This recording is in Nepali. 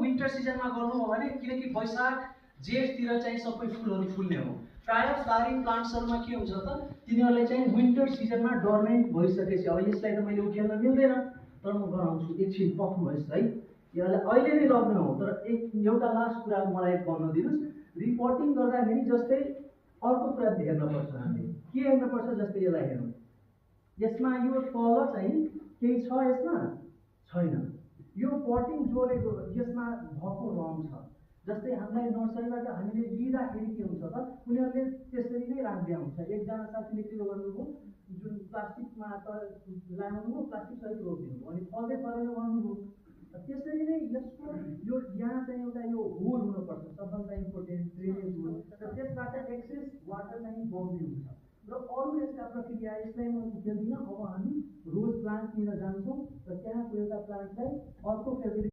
विन्टर सिजनमा गर्नु हो भने किनकि वैशाख जेठतिर चाहिँ सबै फुलहरू फुल्ने हो। प्रायः फ्लावरिङ प्लान्ट्सहरुमा के हुन्छ त तिनीहरूले चाहिँ विन्टर सिजनमा डर्मेन्ट भइसकेपछि अब यसलाई त मैले उखेल्न मिल्दैन तर म गराउँछु एकछिन पक्नुहोस् है। यसलाई अहिले नै लग्ने हो तर एउटा लास्ट कुरा मलाई भन्न दिनुस्। रिपोर्टिङ गर्दाखेरि जस्तै अर्को कुरा हेर्नुपर्छ हामीले के हेर्नुपर्छ जस्तै यसलाई हेर्नु यसमा यो तल चाहिँ केही छ यसमा छैन। यो पटिङ जोडेको यसमा भएको रङ छ। जस्तै हामीलाई नर्सरीबाट हामीले लिँदाखेरि के हुन्छ त उनीहरूले त्यसरी नै राख्दै हुन्छ। एकजना साथीले के गर्नुभयो जुन प्लास्टिकमा त ल्याउनुभयो प्लास्टिक सहित रोकिदिनु अनि फल्दै फलेर गर्नुभयो। त्यसरी नै यसको यो यहाँ चाहिँ एउटा यो होल हुनुपर्छ सबभन्दा इम्पोर्टेन्ट ड्रेनेज होल र त्यसबाट एक्सेस वाटर चाहिँ बग्ने हुन्छ र अरू यसका प्रक्रिया यसलाई म उखेल्दिनँ। अब हामी रोज प्लान्ट लिन जान्छौँ र त्यहाँको एउटा प्लान्टलाई अर्को